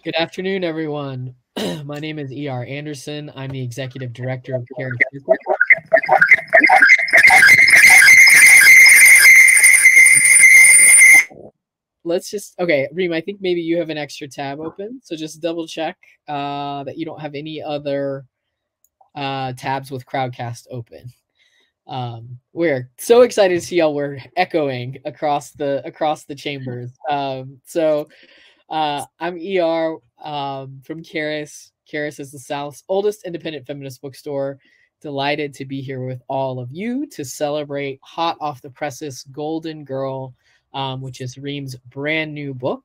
Good afternoon, everyone. My name is E.R. Anderson. I'm the Executive Director of Charis. Okay, Reem, I think maybe you have an extra tab open, so just double check that you don't have any other tabs with Crowdcast open. We're so excited to see y'all. We're echoing across the chambers. I'm ER from Charis. Charis is the South's oldest independent feminist bookstore. Delighted to be here with all of you to celebrate hot off the presses Golden Girl, which is Reem's brand new book.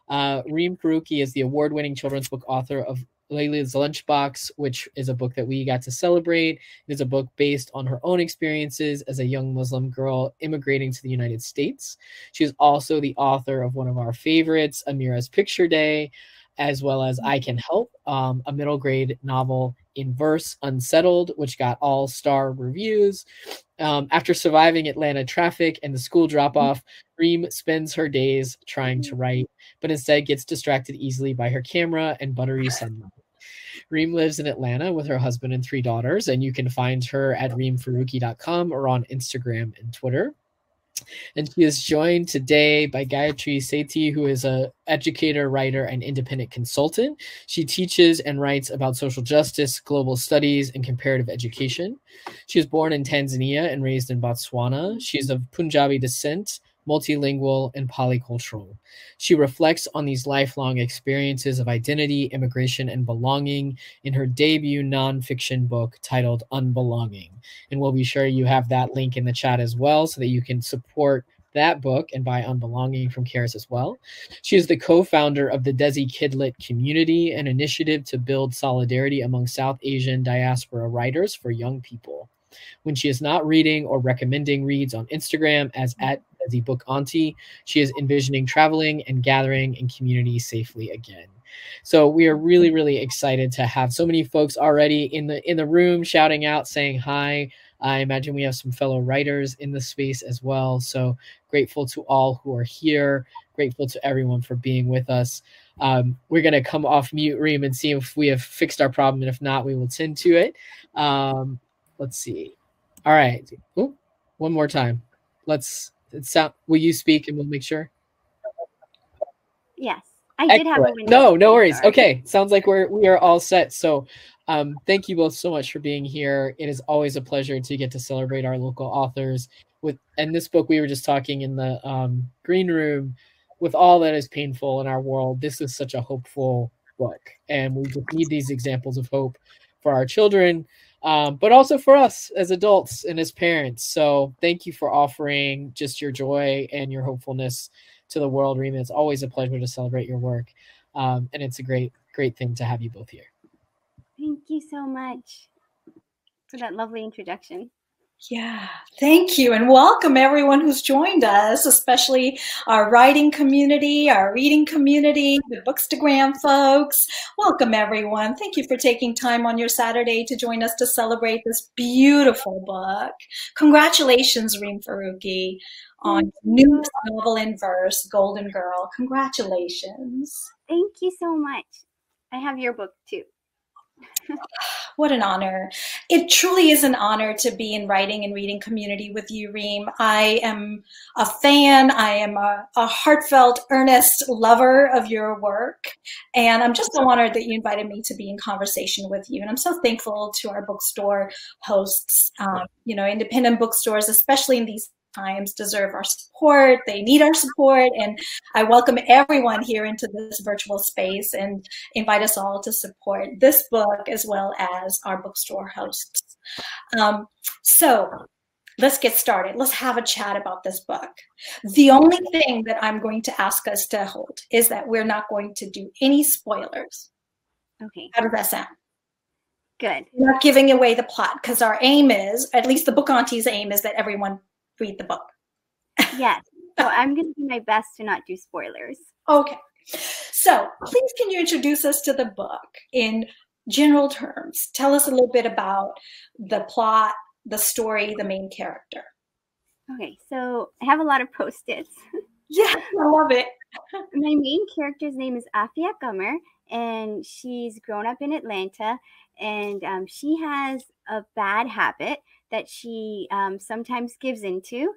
Reem Faruqi is the award-winning children's book author of Layla's Lunchbox, which is a book that we got to celebrate. It is a book based on her own experiences as a young Muslim girl immigrating to the United States. She is also the author of one of our favorites, Amira's Picture Day, as well as I Can Help, a middle grade novel in verse, Unsettled, which got all-star reviews. After surviving Atlanta traffic and the school drop-off, Reem spends her days trying to write, but instead gets distracted easily by her camera and buttery sunlight. Reem lives in Atlanta with her husband and 3 daughters, and you can find her at reemfaruqi.com or on Instagram and Twitter. And she is joined today by Gayatri Sethi, who is an educator, writer, and independent consultant. She teaches and writes about social justice, global studies, and comparative education. She was born in Tanzania and raised in Botswana. She is of Punjabi descent, multilingual, and polycultural. She reflects on these lifelong experiences of identity, immigration, and belonging in her debut nonfiction book titled Unbelonging. And we'll be sure you have that link in the chat as well so that you can support that book and buy Unbelonging from Charis as well. She is the co-founder of the Desi Kidlit Community, an initiative to build solidarity among South Asian diaspora writers for young people. When she is not reading or recommending reads on Instagram as at Desi Book Auntie, she is envisioning traveling and gathering in community safely again. So we are really, really excited to have so many folks already in the room shouting out, saying hi. I imagine we have some fellow writers in the space as well. So grateful to all who are here. Grateful to everyone for being with us. We're going to come off mute, Reem, and see if we have fixed our problem. And if not, we will tend to it. Let's see. All right. Ooh, one more time. Will you speak and we'll make sure? Yes. I did have a window. No worries. Sorry. Okay. Sounds like we are all set. So thank you both so much for being here. It is always a pleasure to get to celebrate our local authors. And this book, we were just talking in the green room, with all that is painful in our world, this is such a hopeful book. And we just need these examples of hope for our children, but also for us as adults and as parents. So thank you for offering just your joy and your hopefulness to the world, Reem. It's always a pleasure to celebrate your work. And it's a great thing to have you both here. Thank you so much for that lovely introduction. Yeah, thank you. And welcome everyone who's joined us, especially our writing community, our reading community, the Bookstagram folks. Welcome everyone. Thank you for taking time on your Saturday to join us to celebrate this beautiful book. Congratulations, Reem Faruqi, on new novel in verse, Golden Girl. Congratulations. Thank you so much. I have your book too. What an honor. It truly is an honor to be in writing and reading community with you, Reem. I am a fan. I am a heartfelt, earnest lover of your work. And I'm just so honored that you invited me to be in conversation with you. And I'm so thankful to our bookstore hosts. Independent bookstores, especially in these times, deserve our support. They need our support. And I welcome everyone here into this virtual space and invite us all to support this book as well as our bookstore hosts. So let's get started. Let's have a chat about this book. The only thing that I'm going to ask us to hold is that we're not going to do any spoilers. Okay. How does that sound? Good. We're not giving away the plot because our aim is, at least the Book Auntie's aim is that everyone read the book. Yes. So I'm going to do my best to not do spoilers. Okay. So please can you introduce us to the book in general terms? Tell us a little bit about the plot, the story, the main character. Okay. So I have a lot of Post-its. Yeah, I love it. My main character's name is Aafiyah Qamar, and she's grown up in Atlanta, and she has a bad habit that she sometimes gives into.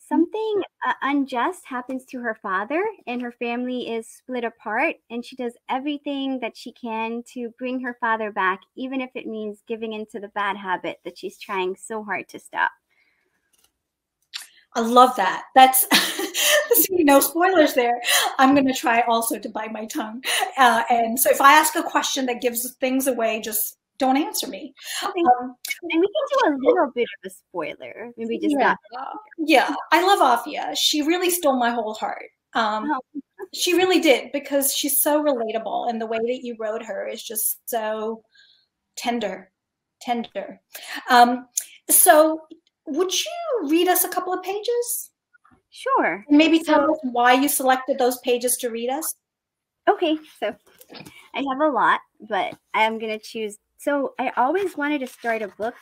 Something unjust happens to her father, and her family is split apart, and she does everything that she can to bring her father back, even if it means giving into the bad habit that she's trying so hard to stop. I love that. That's no spoilers there. I'm going to try also to bite my tongue. And so if I ask a question that gives things away, just don't answer me. Okay. And we can do a little bit of a spoiler. Maybe just not. Yeah, I love Aafiyah. She really stole my whole heart. She really did, because she's so relatable, and the way that you wrote her is just so tender. So would you read us a couple of pages? Sure. And maybe tell us why you selected those pages to read us? Okay, so I have a lot, but I'm going to choose. So I always wanted to start a book.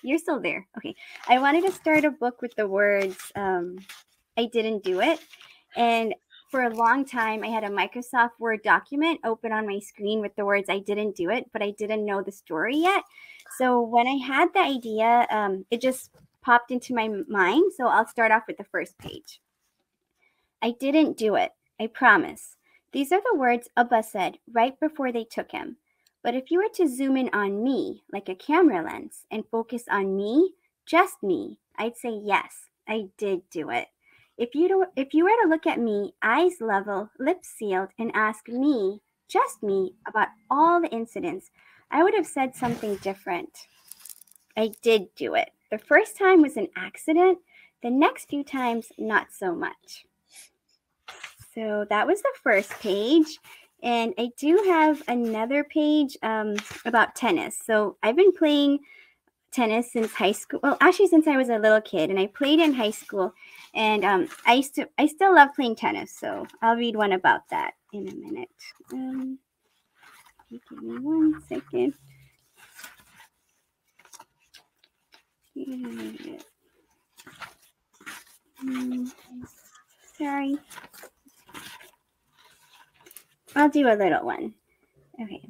You're still there. Okay. I wanted to start a book with the words, I didn't do it. And for a long time, I had a Microsoft Word document open on my screen with the words, I didn't do it, but I didn't know the story yet. So when I had the idea, it just popped into my mind. So I'll start off with the first page. I didn't do it. I promise. These are the words Abba said right before they took him. But if you were to zoom in on me like a camera lens and focus on me, just me, I'd say, yes, I did do it. If you were to look at me, eyes level, lips sealed, and ask me, just me, about all the incidents, I would have said something different. I did do it. The first time was an accident. The next few times, not so much. So that was the first page. And I do have another page about tennis. So I've been playing tennis since high school. Well, actually, since I was a little kid, and I played in high school. And I still love playing tennis. So I'll read one about that in a minute. Give me 1 second. Sorry. I'll do a little one. Okay.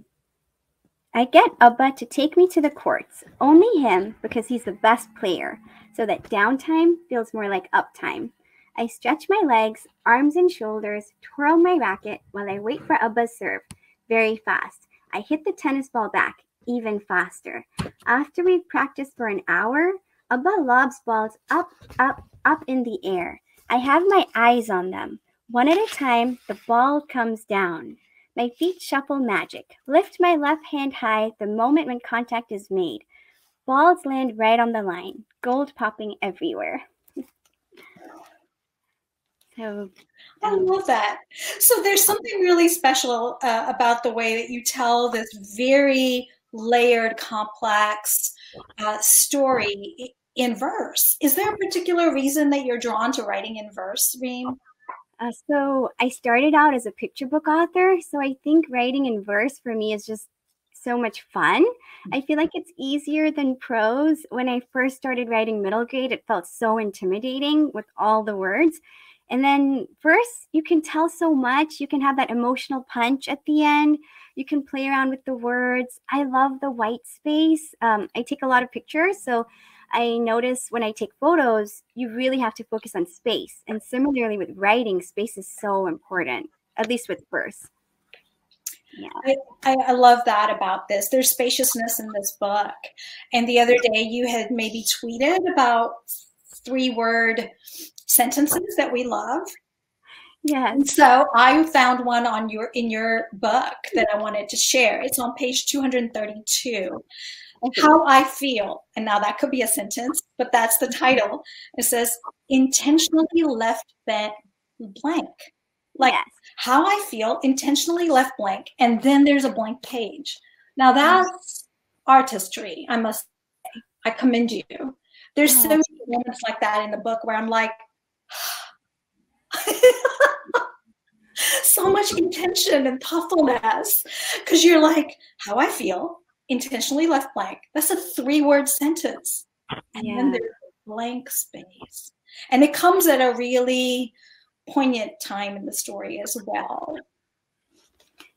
I get Abba to take me to the courts. Only him, because he's the best player, so that downtime feels more like uptime. I stretch my legs, arms and shoulders, twirl my racket while I wait for Abba's serve. Very fast. I hit the tennis ball back, even faster. After we've practiced for an hour, Abba lobs balls up, up, up in the air. I have my eyes on them. One at a time, the ball comes down. My feet shuffle magic. Lift my left hand high the moment when contact is made. Balls land right on the line. Gold popping everywhere. So I love that. So there's something really special about the way that you tell this very layered, complex story in verse. Is there a particular reason that you're drawn to writing in verse, Reem? So I started out as a picture book author. So I think writing in verse for me is just so much fun. I feel like it's easier than prose. When I first started writing middle grade, it felt so intimidating with all the words. And then verse, you can tell so much. You can have that emotional punch at the end. You can play around with the words. I love the white space. I take a lot of pictures. So I notice when I take photos, you really have to focus on space. And similarly with writing, space is so important, at least with verse. Yeah. I love that about this. There's spaciousness in this book. And the other day you had maybe tweeted about 3-word sentences that we love. Yeah. And so I found one in your book that I wanted to share. It's on page 232. Okay. How I feel. And now that could be a sentence, but that's the title. It says, intentionally left blank. Like, yes. How I feel, intentionally left blank. And then there's a blank page. Now that's artistry, I must say. I commend you. There's so many moments like that in the book where I'm like, so much intention and thoughtfulness. Because you're like, how I feel, intentionally left blank. That's a 3-word sentence. And then there's a blank space. And it comes at a really poignant time in the story as well.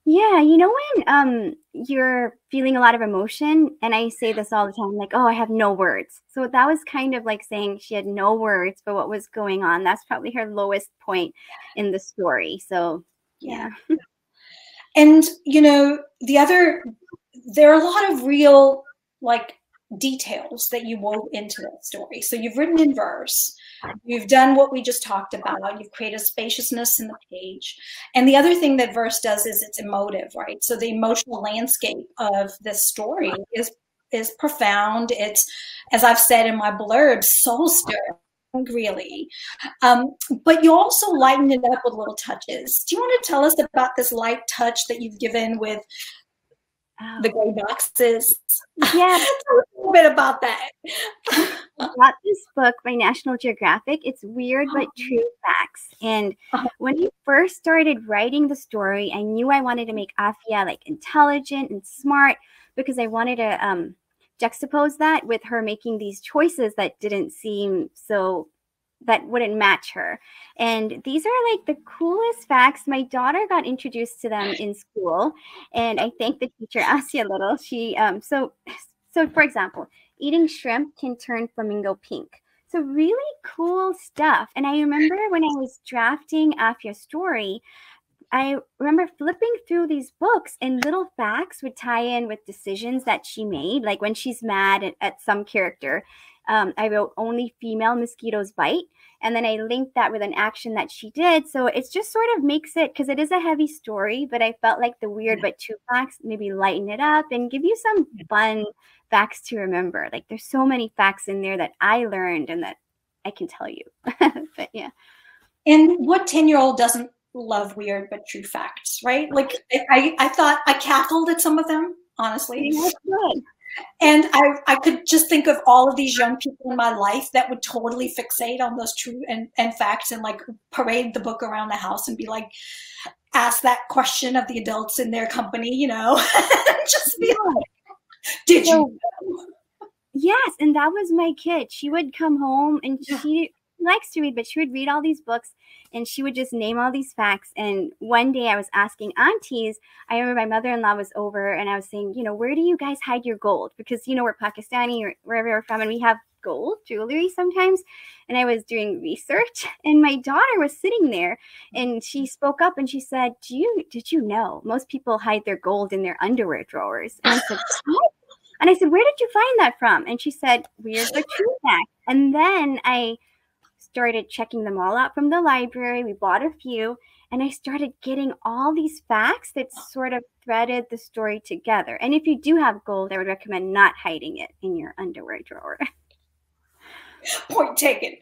Yeah, you know when you're feeling a lot of emotion, and I say this all the time, like, oh, I have no words. So that was kind of like saying she had no words for what was going on. That's probably her lowest point in the story. So yeah. And you know, there are a lot of real like details that you wove into that story. So you've written in verse, you've done what we just talked about, you've created spaciousness in the page. And the other thing that verse does is it's emotive, right? So the emotional landscape of this story is profound. It's, as I've said in my blurb, soul stirring, really. But you also lighten it up with little touches. Do you want to tell us about this light touch that you've given with the gray boxes? Yeah. Tell us a little bit about that. I got this book by National Geographic. It's Weird But True Facts. And when I first started writing the story, I knew I wanted to make Aafiyah like intelligent and smart, because I wanted to juxtapose that with her making these choices that didn't seem so, that wouldn't match her. And these are like the coolest facts. My daughter got introduced to them in school, and I thank the teacher, Asia Little. She so for example, eating shrimp can turn flamingo pink. So really cool stuff. And I remember when I was drafting Aafiyah's story, I remember flipping through these books, and little facts would tie in with decisions that she made. Like when she's mad at some character, I wrote only female mosquitoes bite. And then I linked that with an action that she did. So it's just sort of makes it, because it is a heavy story, but I felt like the weird but true facts maybe lighten it up and give you some fun facts to remember. Like there's so many facts in there that I learned and that I can tell you. But yeah. And what 10-year-old doesn't love weird but true facts, right? Like I thought I cackled at some of them, honestly. That's good. And I could just think of all of these young people in my life that would totally fixate on those true and facts, and like parade the book around the house and be like, ask that question of the adults in their company, you know, just be like, did you know? Yes, and that was my kid. She would come home, and she likes to read, but she would read all these books, and she would just name all these facts. And one day I was asking aunties, I remember my mother-in-law was over, and I was saying, you know, where do you guys hide your gold? Because, you know, we're Pakistani or wherever we're from, and we have gold jewelry sometimes. And I was doing research, and my daughter was sitting there, and she spoke up and she said, did you know most people hide their gold in their underwear drawers? And I said, what? And I said, where did you find that from? And she said, weird but true fact. And then I started checking them all out from the library. We bought a few, and I started getting all these facts that sort of threaded the story together. And if you do have gold, I would recommend not hiding it in your underwear drawer. Point taken.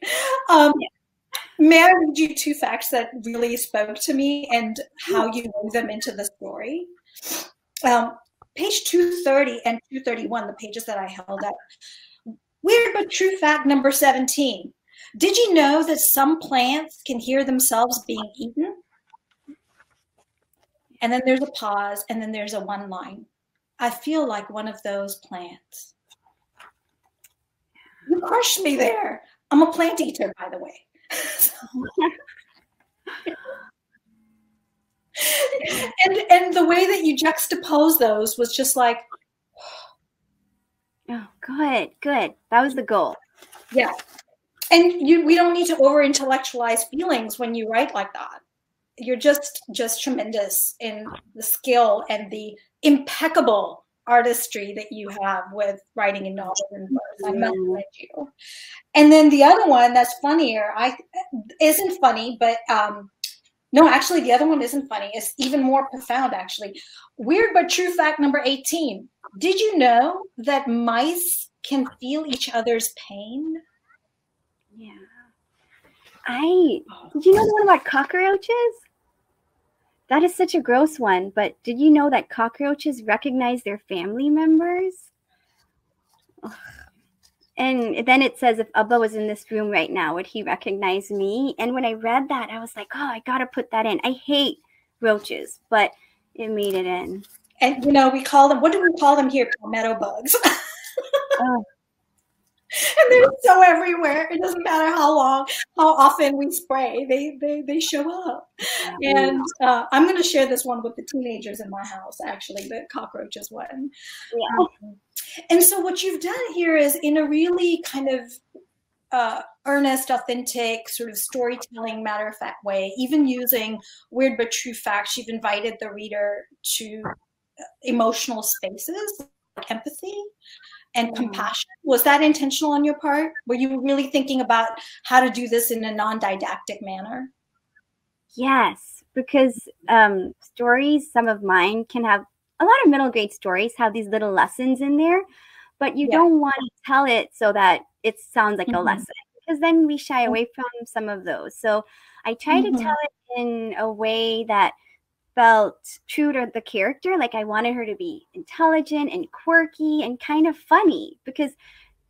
May I read you 2 facts that really spoke to me and how you wove them into the story? Page 230 and 231, the pages that I held up. Weird but true fact number 17. Did you know that some plants can hear themselves being eaten? And then there's a pause, and then there's a one line. I feel like one of those plants. You crushed me there. I'm a plant eater, by the way. and the way that you juxtapose those was just like, oh, good. That was the goal. Yeah. And we don't need to over-intellectualize feelings when you write like that. You're just tremendous in the skill and the impeccable artistry that you have with writing in novels and verse. I must commend you. And then the other one that's funnier, isn't funny, but no, actually the other one isn't funny. It's even more profound, actually. Weird but true fact number 18. Did you know that mice can feel each other's pain? Yeah. Did you know the one about cockroaches? That is such a gross one, but did you know that cockroaches recognize their family members? Ugh. And then it says, if Abba was in this room right now, would he recognize me? And when I read that, I was like, oh, I got to put that in. I hate roaches, but it made it in. And, you know, we call them, what do we call them here? Palmetto bugs. Oh. And they're so everywhere. It doesn't matter how often we spray, they show up. And I'm going to share this one with the teenagers in my house, actually, the cockroaches one. Yeah. And so what you've done here is, in a really kind of earnest, authentic, sort of storytelling, matter-of-fact way, even using weird but true facts, you've invited the reader to emotional spaces, like empathy and compassion. Was that intentional on your part? Were you really thinking about how to do this in a non-didactic manner? Yes, because stories, some of mine can have, a lot of middle grade stories have these little lessons in there, but you don't want to tell it so that it sounds like a lesson, because then we shy away from some of those. So I try to tell it in a way that felt true to the character. Like I wanted her to be intelligent and quirky and kind of funny, because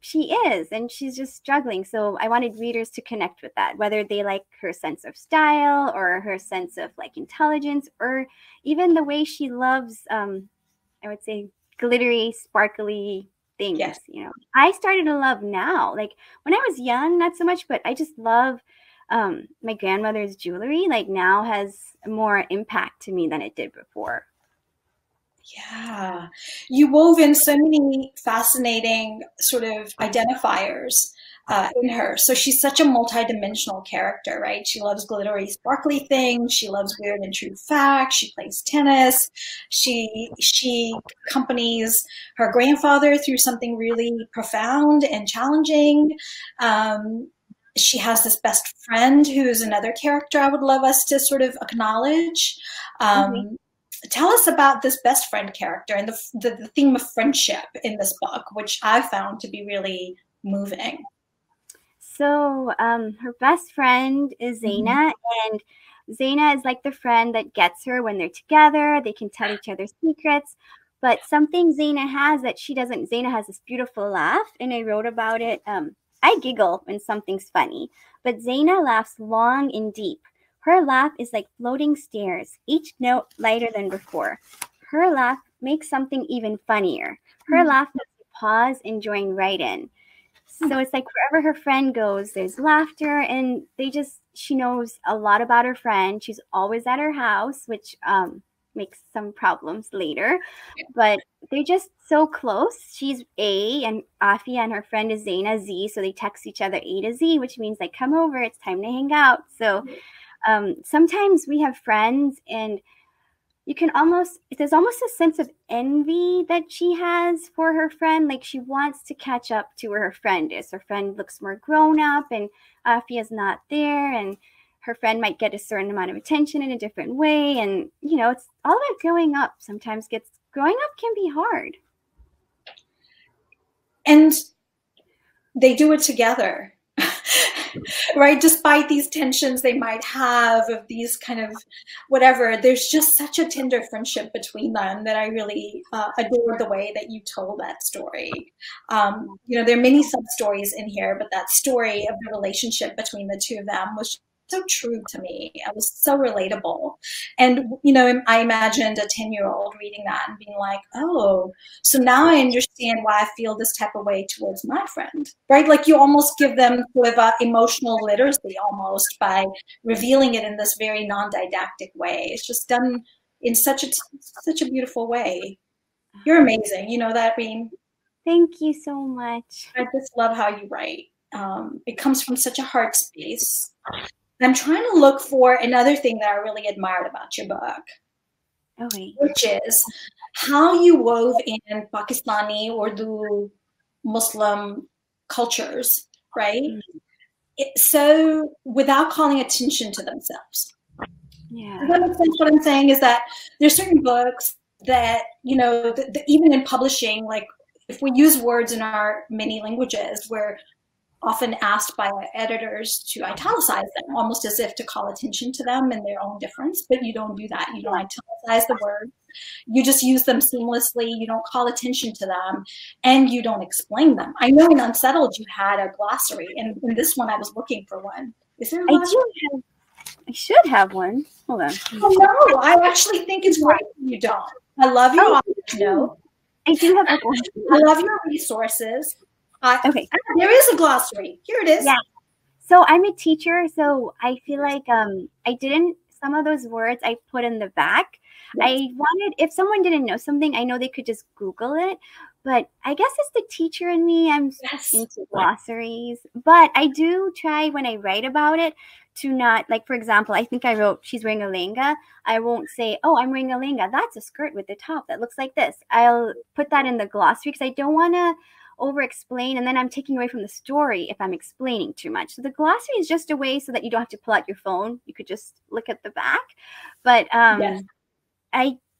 she is, and she's just struggling. So I wanted readers to connect with that, whether they like her sense of style or her sense of like intelligence, or even the way she loves, I would say, glittery, sparkly things. Yes. You know, I started to love now. Like when I was young, not so much, but I just love my grandmother's jewelry. Like now has more impact to me than it did before. Yeah, you wove in so many fascinating sort of identifiers in her. So she's such a multidimensional character, right? She loves glittery, sparkly things. She loves weird and true facts. She plays tennis. She accompanies her grandfather through something really profound and challenging. She has this best friend who is another character I would love us to sort of acknowledge. Tell us about this best friend character and the theme of friendship in this book, which I found to be really moving. So her best friend is Zaina, and Zaina is like the friend that gets her when they're together. They can tell each other secrets. But something Zaina has that she doesn't, Zaina has this beautiful laugh, and I wrote about it. I giggle when something's funny, but Zaina laughs long and deep. Her laugh is like floating stairs, each note lighter than before. Her laugh makes something even funnier. Her laugh makes you pause and join right in. So it's like wherever her friend goes, there's laughter, and she knows a lot about her friend. She's always at her house, which makes some problems later, but they're just so close. She's A, and Aafiyah and her friend is Zaina, Z, so they text each other A to Z, which means like, come over, it's time to hang out. So sometimes we have friends, and there's almost a sense of envy that she has for her friend. Like she wants to catch up to where her friend is. Her friend looks more grown up, and Aafiyah's not there, and her friend might get a certain amount of attention in a different way. And, you know, it's all about growing up. Growing up can be hard. And they do it together. Right? Despite these tensions they might have of these kind of whatever, there's just such a tender friendship between them that I really adore the way that you told that story. You know, there are many sub-stories in here, but that story of the relationship between the two of them was so true to me. It was so relatable. And, you know, I imagined a 10-year-old reading that and being like, oh, so now I understand why I feel this type of way towards my friend, right? Like you almost give them sort of emotional literacy almost by revealing it in this very non-didactic way. It's just done in such a beautiful way. You're amazing. You know that, Reem? Thank you so much. I just love how you write. It comes from such a heart space. I'm trying to look for another thing that I really admired about your book, which is how you wove in Pakistani, Urdu, Muslim cultures, right? So without calling attention to themselves. Yeah. Does that make sense? What I'm saying is that there's certain books that, you know, even in publishing, like if we use words in our many languages, we're often asked by editors to italicize them, almost as if to call attention to them and their own difference, but you don't do that. You don't italicize the words. You just use them seamlessly. You don't call attention to them, and you don't explain them. I know in Unsettled you had a glossary, and in this one I was looking for one. Is there a glossary? I should have one. Hold on. Oh, no, I actually think it's great if you don't. I love your author note. I do have a one. I love your resources. Okay. There is a glossary. Here it is. Yeah. So I'm a teacher, so I feel like I didn't, some of those words I put in the back. Yes. I wanted, if someone didn't know something, I know they could just Google it. But I guess it's the teacher in me. I'm into glossaries. But I do try when I write about it to not, like, for example, I think I wrote, she's wearing a lehenga. I won't say, oh, I'm wearing a lehenga. That's a skirt with the top that looks like this. I'll put that in the glossary because I don't want to over explain, and then I'm taking away from the story if I'm explaining too much. So the glossary is just a way so that you don't have to pull out your phone. You could just look at the back. But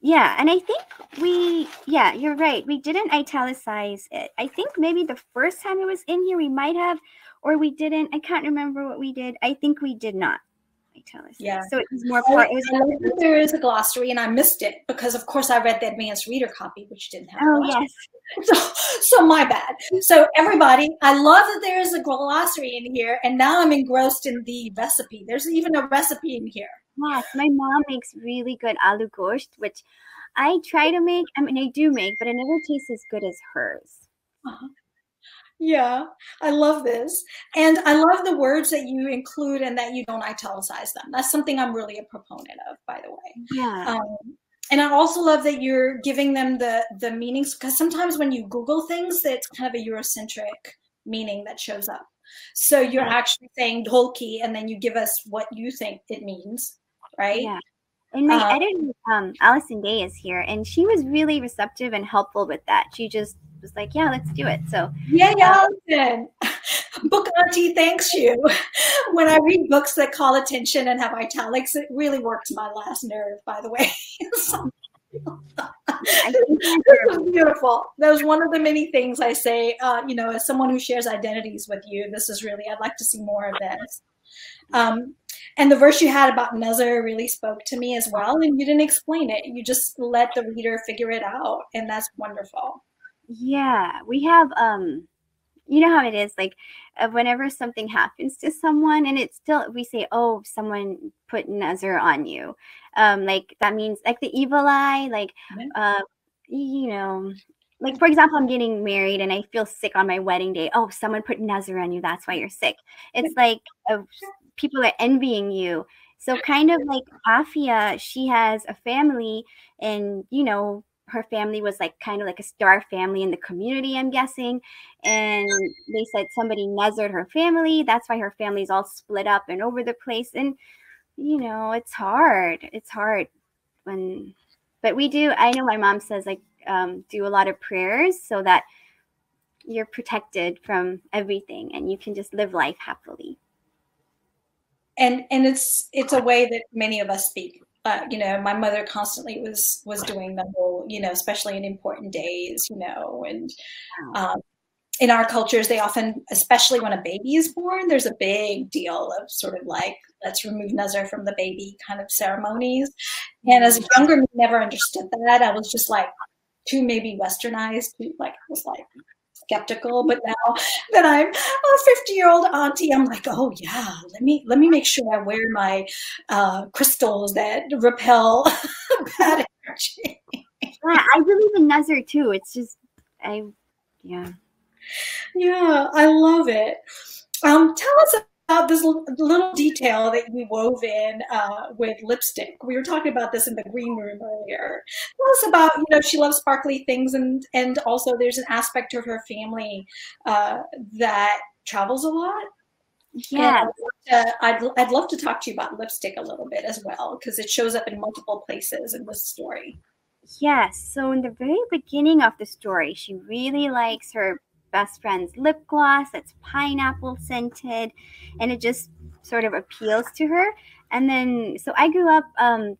Yes. and I think you're right. We didn't italicize it. I think maybe the first time it was in here we might have, or we didn't. I can't remember what we did. I think we did not italicize. Yeah. So it was more part. It was there is a glossary, and I missed it because, of course, I read the advanced reader copy, which didn't have. Oh yes. So my bad. So everybody, I love that there is a glossary in here, and now I'm engrossed in the recipe. There's even a recipe in here. Yes, my mom makes really good aloo gosht, which I try to make. I mean, I do make, but it never tastes as good as hers. Yeah, I love this. And I love the words that you include and that you don't italicize them. That's something I'm really a proponent of, by the way. Yeah. And I also love that you're giving them the meanings, because sometimes when you Google things, it's kind of a Eurocentric meaning that shows up. So you're actually saying dholki, and then you give us what you think it means, right? Yeah. And my editor, Allison Day, is here, and she was really receptive and helpful with that. She just was like, yeah, let's do it. So yay, Allison. Book Auntie thanks you. When I read books that call attention and have italics, it really works my last nerve, by the way. This is beautiful. That was one of the many things I say, as someone who shares identities with you, this is really, I'd like to see more of this. And the verse you had about Nazar really spoke to me as well. And you didn't explain it. You just let the reader figure it out. And that's wonderful. Yeah, we have, you know how it is, like whenever something happens to someone and it's still, we say, oh, someone put Nazar on you. Like that means like the evil eye, like, like, for example, I'm getting married and I feel sick on my wedding day. Oh, someone put Nazar on you. That's why you're sick. It's like people are envying you. So kind of like Aafiyah, she has a family, and, her family was like kind of like a star family in the community, I'm guessing. And they said somebody Nazared her family. That's why her family's all split up and over the place. And, it's hard. It's hard but we do, I know my mom says, like, do a lot of prayers so that you're protected from everything and you can just live life happily. And it's a way that many of us speak. My mother constantly was doing the whole, especially in important days, and in our cultures, they often, especially when a baby is born, there's a big deal of sort of like, let's remove Nazar from the baby kind of ceremonies. And as a younger me, never understood that. I was just like too maybe westernized, I was like skeptical. But now that I'm a 50-year-old auntie, I'm like, oh yeah, let me make sure I wear my crystals that repel bad energy. Yeah, I believe in Nazar too. It's just, Yeah, I love it. Tell us about this little detail that you wove in with lipstick. We were talking about this in the green room earlier. Tell us about, she loves sparkly things, and also there's an aspect of her family that travels a lot. Yeah. I'd love to talk to you about lipstick a little bit as well, because it shows up in multiple places in this story. Yes. So in the very beginning of the story, she really likes her best friend's lip gloss that's pineapple scented, and it just sort of appeals to her. And then, so I grew up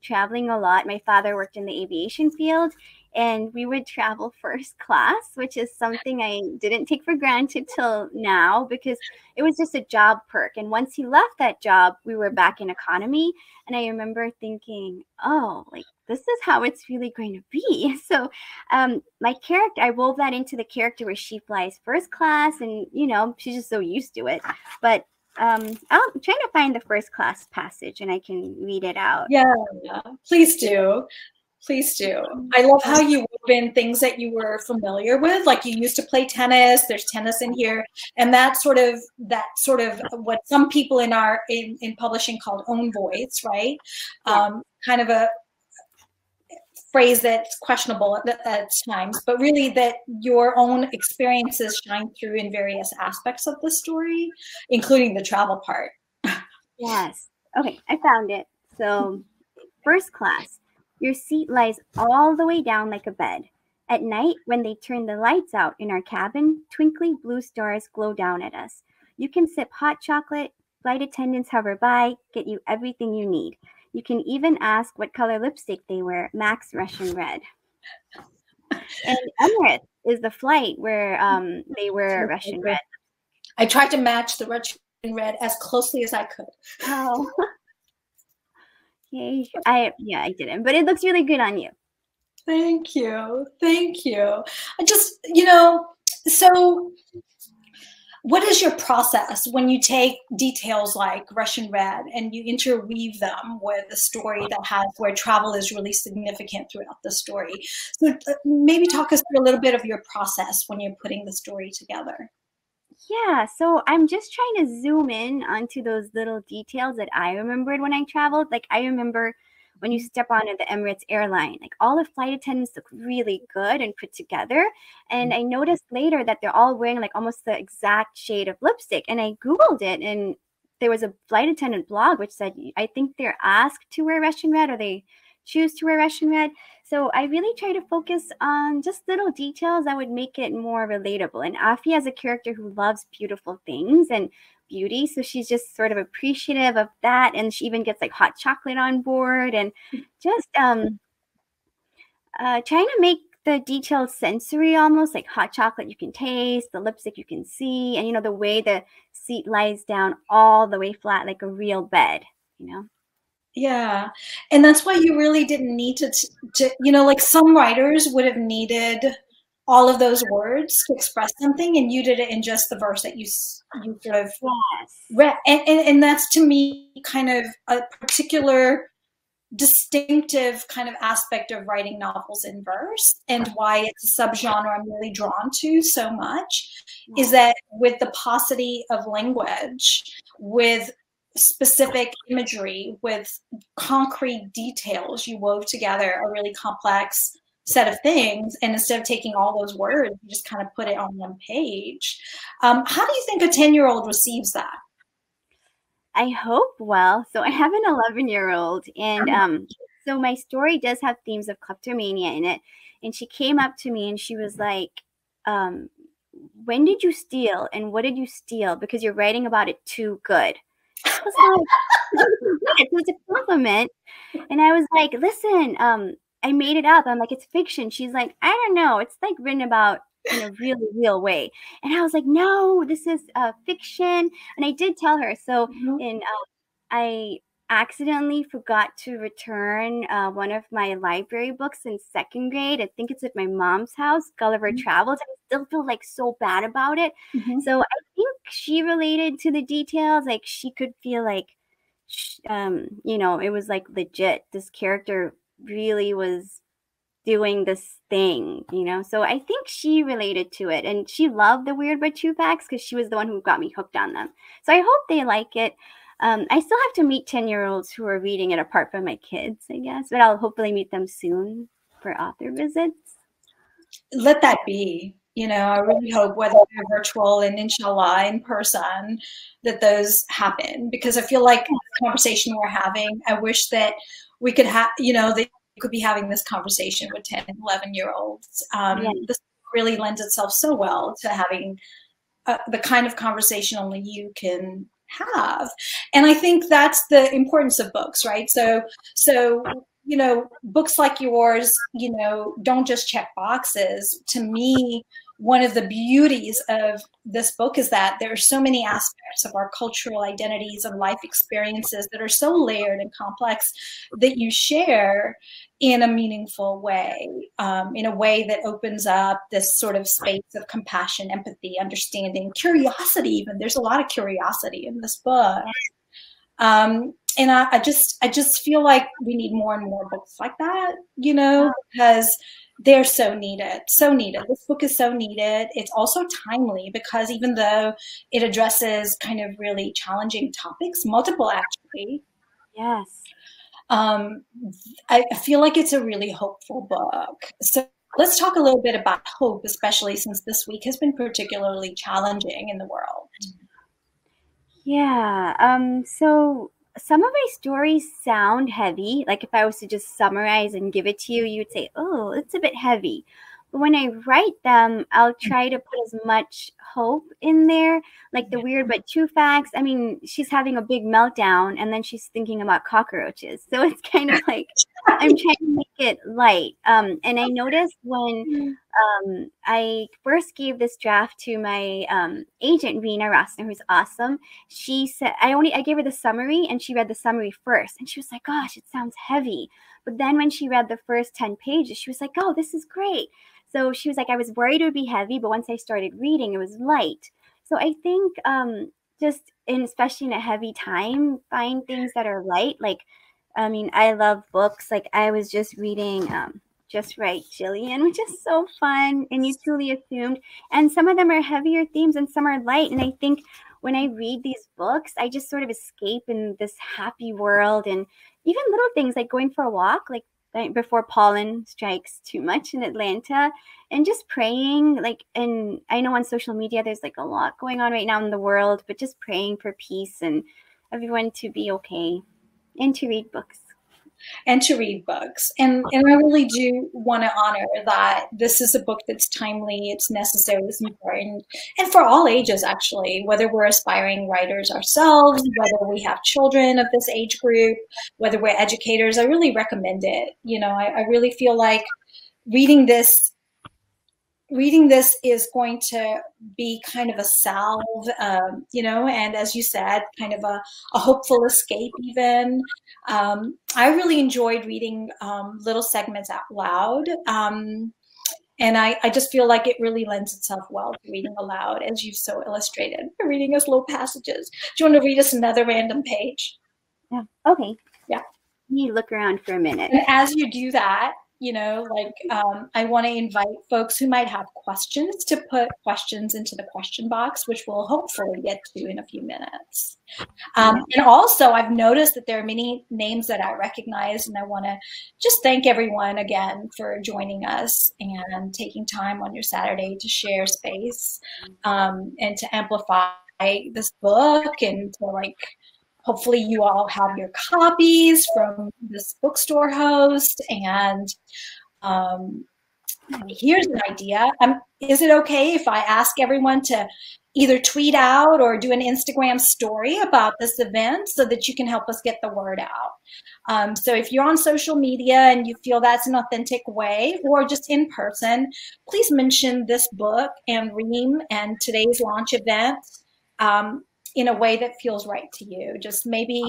traveling a lot. My father worked in the aviation field, and we would travel first class, which is something I didn't take for granted till now, because it was just a job perk. And once he left that job, we were back in economy. And I remember thinking, oh, like, this is how it's really going to be. So my character, I wove that into the character where she flies first class, and, she's just so used to it. But I'm trying to find the first class passage and I can read it out. Yeah, please do. Please do. I love how you been things that you were familiar with, like you used to play tennis, there's tennis in here, and that sort of what some people in publishing called own voice, right? Kind of a phrase that's questionable at times, but really that your own experiences shine through in various aspects of the story, including the travel part. Yes. Okay, I found it. So, first class, your seat lies all the way down like a bed. At night, when they turn the lights out in our cabin, twinkly blue stars glow down at us. You can sip hot chocolate, flight attendants hover by, get you everything you need. You can even ask what color lipstick they wear, Max Russian Red. And Emirates is the flight where they wear Russian Red. I tried to match the Russian Red as closely as I could. Oh. Okay. I didn't, but it looks really good on you. Thank you. Thank you. I just, so what is your process when you take details like Russian Red and you interweave them with a story that has where travel is really significant throughout the story? So maybe talk us through a little bit of your process when you're putting the story together. Yeah, so I'm just trying to zoom in onto those little details that I remembered when I traveled. Like I remember when you step onto the Emirates airline, like all the flight attendants look really good and put together. And I noticed later that they're all wearing like almost the exact shade of lipstick. And I Googled it, and there was a flight attendant blog which said, I think they're asked to wear Russian Red or they choose to wear Russian Red. So I really try to focus on just little details that would make it more relatable. And Aafiyah is a character who loves beautiful things and beauty. So she's just sort of appreciative of that. And she even gets like hot chocolate on board and just trying to make the details sensory, almost like hot chocolate you can taste, the lipstick you can see, and, the way the seat lies down all the way flat like a real bed, Yeah. And that's why you really didn't need to like some writers would have needed all of those words to express something, and you did it in just the verse that you sort of read. And that's, to me, kind of a particular distinctive kind of aspect of writing novels in verse, and why it's a subgenre I'm really drawn to so much, is that with the paucity of language, with specific imagery, with concrete details, you wove together a really complex set of things. And instead of taking all those words, you just kind of put it on one page. How do you think a 10-year-old receives that? I hope well. So I have an 11-year-old, and so my story does have themes of kleptomania in it. And she came up to me and she was like, when did you steal and what did you steal? Because you're writing about it too good. I was like, it was a compliment. And I was like, listen, I made it up. I'm like, it's fiction. She's like, I don't know. It's like written about in a really real way. And I was like, no, this is fiction. And I did tell her. So I accidentally forgot to return one of my library books in second grade. I think it's at my mom's house, Gulliver Travels. I still feel like so bad about it. So I think she related to the details. Like she could feel like, it was like legit. This character really was doing this thing, so I think she related to it, and she loved the weird but true facts because she was the one who got me hooked on them. So I hope they like it. I still have to meet 10-year-olds who are reading it apart from my kids, I guess, but I'll hopefully meet them soon for author visits. Let that be. I really hope, whether they're virtual and inshallah in person, that those happen, because I feel like the conversation we're having, I wish that we could have, that you could be having this conversation with 10 and 11-year-olds. This really lends itself so well to having the kind of conversation only you can have. And I think that's the importance of books, right? So books like yours, don't just check boxes. To me, one of the beauties of this book is that there are so many aspects of our cultural identities and life experiences that are so layered and complex that you share in a meaningful way, in a way that opens up this sort of space of compassion, empathy, understanding, curiosity even. There's a lot of curiosity in this book. And I just feel like we need more and more books like that, because they're so needed, so needed. This book is so needed. It's also timely because even though it addresses kind of really challenging topics, multiple actually, Yes. I feel like it's a really hopeful book. So let's talk a little bit about hope, especially since this week has been particularly challenging in the world. Yeah. So some of my stories sound heavy. Like if I was to just summarize and give it to you, you'd say, oh, it's a bit heavy. But when I write them, I'll try to put as much hope in there, like the weird but true facts. I mean, she's having a big meltdown and then she's thinking about cockroaches. So it's kind of like I'm trying to make it light. And I noticed when I first gave this draft to my agent, Rena Rossner, who's awesome. She said, I gave her the summary and she read the summary first. And she was like, gosh, it sounds heavy. But then when she read the first 10 pages, she was like, oh, this is great. So she was like, I was worried it would be heavy, but once I started reading, it was light. So I think especially in a heavy time, find things that are light. Like, I mean, I love books. Like I was just reading Just Right, Jillian, which is so fun. And You Truly Assumed. And some of them are heavier themes and some are light. And I think when I read these books, I just sort of escape in this happy world. And even little things like going for a walk, like before pollen strikes too much in Atlanta, and just praying. Like, and I know on social media, there's like a lot going on right now in the world, but just praying for peace and everyone to be okay and to read books. And to read books. And I really do want to honor that this is a book that's timely, it's necessary, it's important, and for all ages, actually, whether we're aspiring writers ourselves, whether we have children of this age group, whether we're educators, I really recommend it. You know, I really feel like reading this is going to be kind of a salve, you know, and as you said, kind of a hopeful escape even. I really enjoyed reading little segments out loud. And I just feel like it really lends itself well to reading aloud, as you've so illustrated, reading us little passages. Do you want to read us another random page? Yeah. Okay. Yeah. You look around for a minute. And as you do that, you know, like I want to invite folks who might have questions to put questions into the question box, which we'll hopefully get to in a few minutes. And also, I've noticed that there are many names that I recognize, and I want to just thank everyone again for joining us and taking time on your Saturday to share space and to amplify this book and to like. Hopefully you all have your copies from this bookstore host. And here's an idea. Is it okay if I ask everyone to either tweet out or do an Instagram story about this event so that you can help us get the word out? So if you're on social media and you feel that's an authentic way, or just in person, please mention this book and Reem and today's launch event in a way that feels right to you. Just maybe,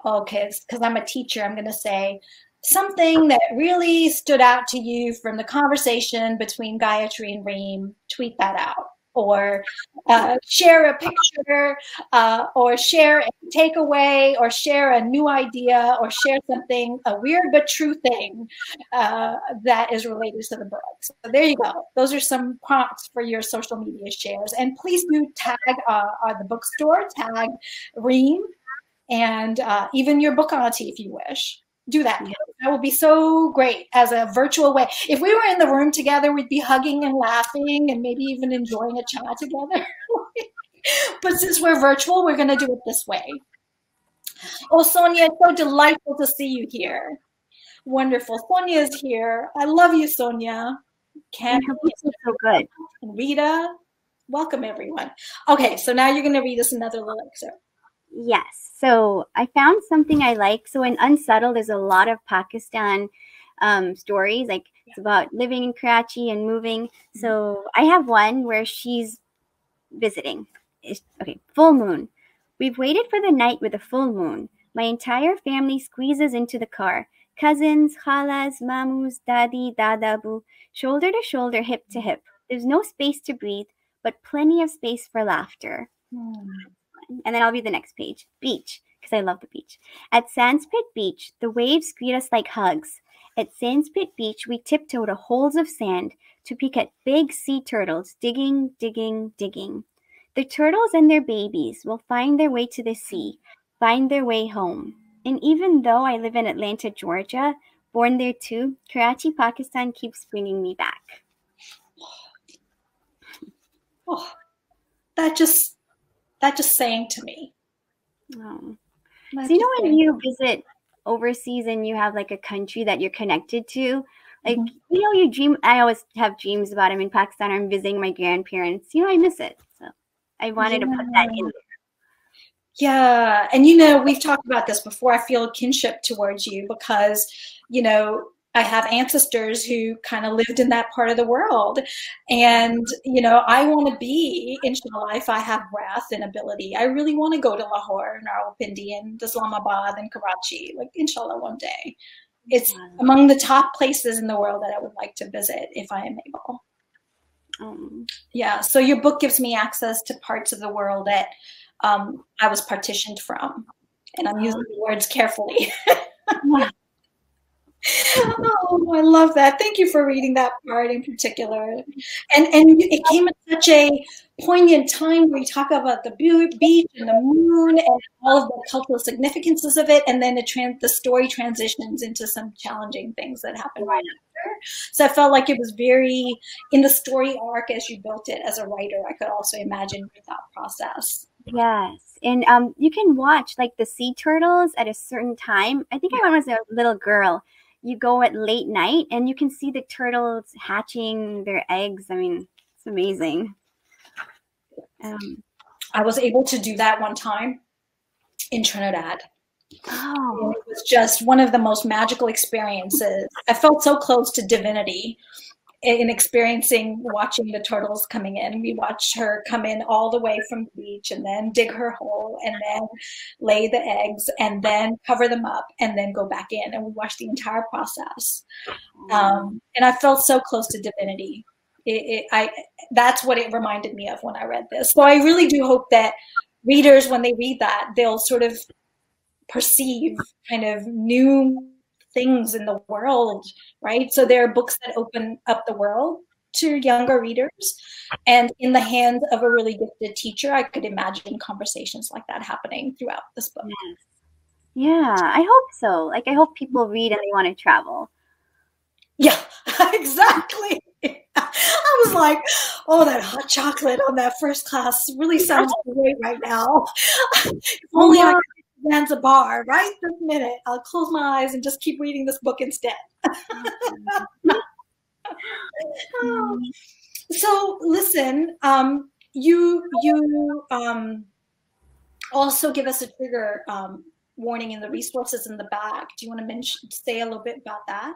because I'm a teacher, I'm going to say something that really stood out to you from the conversation between Gayatri and Reem. Tweet that out, or share a picture, or share a takeaway, or share a new idea, or share something, a weird but true thing that is related to the book. So there you go. Those are some prompts for your social media shares. And please do tag the bookstore, tag Reem, and even your book auntie if you wish. Do that. That will be so great as a virtual way. If we were in the room together, we'd be hugging and laughing and maybe even enjoying a chat together. But since we're virtual, we're going to do it this way. Oh, Sonia, it's so delightful to see you here. Wonderful. Sonia is here. I love you, Sonia. Can't so good. Rita, welcome everyone. Okay, so now you're going to read us another little excerpt. Yes. So I found something I like. So in Unsettled, there's a lot of Pakistan stories. Like it's about living in Karachi and moving. So I have one where she's visiting. Okay, full moon. We've waited for the night with a full moon. My entire family squeezes into the car. Cousins, khalas, mamus, dadi, dadabu, shoulder to shoulder, hip to hip. There's no space to breathe, but plenty of space for laughter. And then I'll read the next page. Beach, because I love the beach. At Sanskrit Beach, the waves greet us like hugs. At Sandspit Beach, we tiptoe to holes of sand to peek at big sea turtles digging, digging, digging. The turtles and their babies will find their way to the sea, find their way home. And even though I live in Atlanta, Georgia, born there too, Karachi, Pakistan keeps bringing me back. Oh, that just sang to me. Oh. So, you know, when you visit overseas and you have like a country that you're connected to, like, you know, you dream. I always have dreams about I'm in Pakistan or I'm visiting my grandparents. You know, I miss it. So I wanted to put that in there. Yeah. And, you know, we've talked about this before. I feel a kinship towards you because, you know, I have ancestors who kind of lived in that part of the world. And, you know, I want to be, inshallah, if I have breath and ability, I really want to go to Lahore and Rawalpindi and Islamabad and Karachi, like, inshallah, one day. It's among the top places in the world that I would like to visit if I am able. Yeah. So your book gives me access to parts of the world that I was partitioned from. And I'm using the words carefully. Oh, I love that. Thank you for reading that part in particular. And it came at such a poignant time where you talk about the beach and the moon and all of the cultural significances of it. And then the story transitions into some challenging things that happen right after. So I felt like it was very, in the story arc as you built it as a writer, I could also imagine your thought process. Yes. And you can watch like the sea turtles at a certain time. I think I went as a little girl. You go at late night and you can see the turtles hatching their eggs. I mean, it's amazing. I was able to do that one time in Trinidad. Oh. And it was just one of the most magical experiences. I felt so close to divinity in watching the turtles coming in. We watched her come in all the way from the beach and then dig her hole and then lay the eggs and then cover them up and then go back in. And we watched the entire process. And I felt so close to divinity. That's what it reminded me of when I read this. So I really do hope that readers, when they read that, they'll sort of perceive kind of new things in the world, right? So there are books that open up the world to younger readers, and in the hands of a really gifted teacher, I could imagine conversations like that happening throughout this book. Yeah, I hope so. Like, I hope people read and they want to travel. Yeah, exactly. I was like, oh, that hot chocolate on that first class really sounds great right now. If only I could Zanzibar right this minute. I'll close my eyes and just keep reading this book instead. So listen, you also give us a trigger warning in the resources in the back. Do you want to say a little bit about that?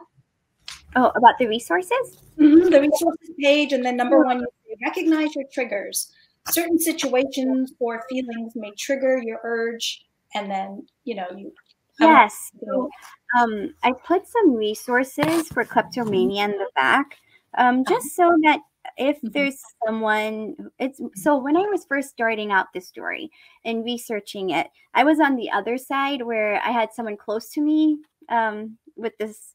Oh, about the resources? The resources page, and then number 1, you say, recognize your triggers. Certain situations or feelings may trigger your urge. And then, you know, Yes. So, I put some resources for kleptomania in the back, just so that if there's someone, so when I was first starting out this story and researching it, I was on the other side where I had someone close to me with this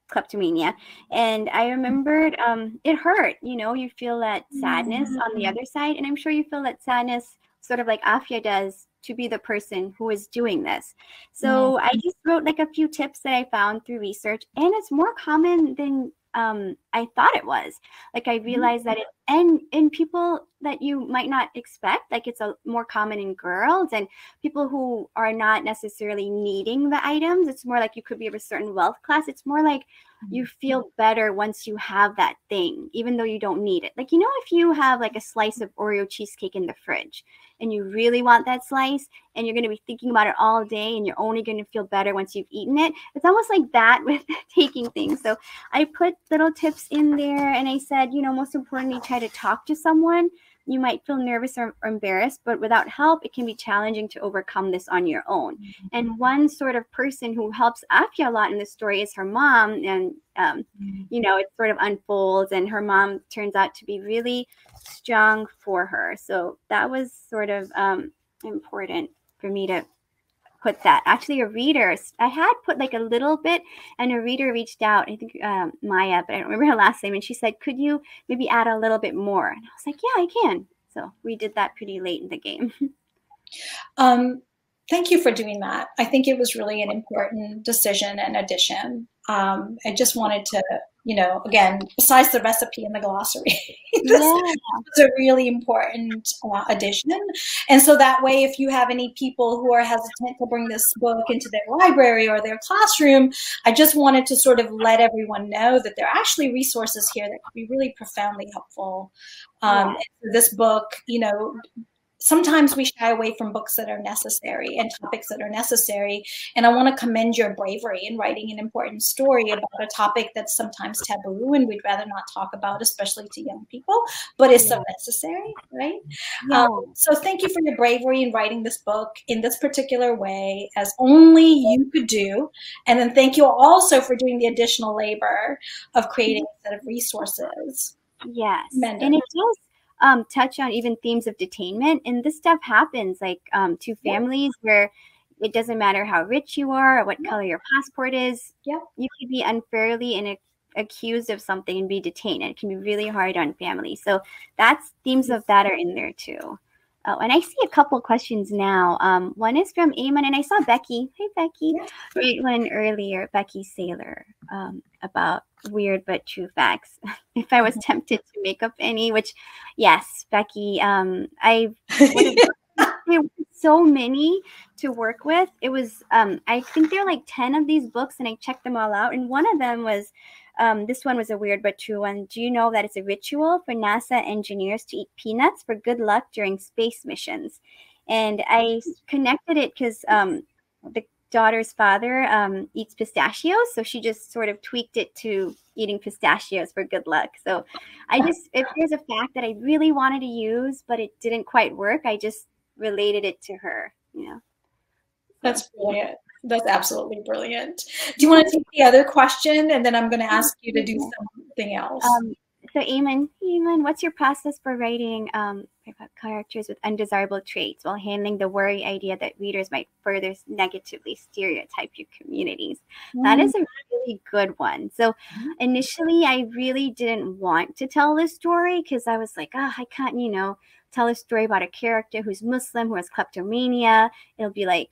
kleptomania. And I remembered it hurt, you know, you feel that sadness on the other side. And I'm sure you feel that sadness sort of like Aafiyah does to be the person who is doing this. So I just wrote like a few tips that I found through research, and it's more common than I thought it was. Like I realized that in people that you might not expect, like it's a more common in girls and people who are not necessarily needing the items. It's more like you could be of a certain wealth class. It's more like you feel better once you have that thing, even though you don't need it. Like, you know, if you have like a slice of Oreo cheesecake in the fridge and you really want that slice and you're going to be thinking about it all day and you're only going to feel better once you've eaten it. It's almost like that with taking things. So I put little tips in there and I said, you know, most importantly, try to talk to someone. You might feel nervous or embarrassed, but without help, it can be challenging to overcome this on your own. And one sort of person who helps Aafiyah a lot in this story is her mom. And, you know, it sort of unfolds and her mom turns out to be really strong for her. So that was sort of important for me to put that. Actually, a reader, I had put like a little bit, and a reader reached out, I think Maya, but I don't remember her last name, and she said, could you maybe add a little bit more? And I was like, yeah, I can. So we did that pretty late in the game. Thank you for doing that. I think it was really an important decision and addition. I just wanted to, you know, again, besides the recipe and the glossary, this was a really important addition. And so that way, if you have any people who are hesitant to bring this book into their library or their classroom, I just wanted to sort of let everyone know that there are actually resources here that could be really profoundly helpful. This book, you know, sometimes we shy away from books that are necessary and topics that are necessary. And I want to commend your bravery in writing an important story about a topic that's sometimes taboo and we'd rather not talk about, especially to young people, but is so necessary, right? So thank you for your bravery in writing this book in this particular way, as only you could do. And then thank you also for doing the additional labor of creating a set of resources. Yes, and it does touch on even themes of detainment, and this stuff happens like to families where it doesn't matter how rich you are or what color your passport is. You could be unfairly accused of something and be detained, and it can be really hard on families. So that's themes of that are in there too. Oh, and I see a couple questions now. One is from Eamon, and I saw Becky. Hey, Becky. Great one earlier, Becky Saylor, about weird but true facts. If I was tempted to make up any, which, yes, Becky, I would have so many to work with. It was, I think there are like 10 of these books, and I checked them all out. And one of them was, this one was a weird but true one. Do you know that it's a ritual for NASA engineers to eat peanuts for good luck during space missions? And I connected it because the daughter's father eats pistachios, so she just sort of tweaked it to eating pistachios for good luck. So if there's a fact that I really wanted to use but it didn't quite work, I just related it to her, you know. That's brilliant. That's absolutely brilliant. Do you want to take the other question, and then I'm going to ask you to do something else? So Eamon, what's your process for writing characters with undesirable traits while handling the worry idea that readers might further negatively stereotype your communities? That is a really good one. So initially, I really didn't want to tell this story because I was like, I can't, you know, tell a story about a character who's Muslim, who has kleptomania. It'll be like,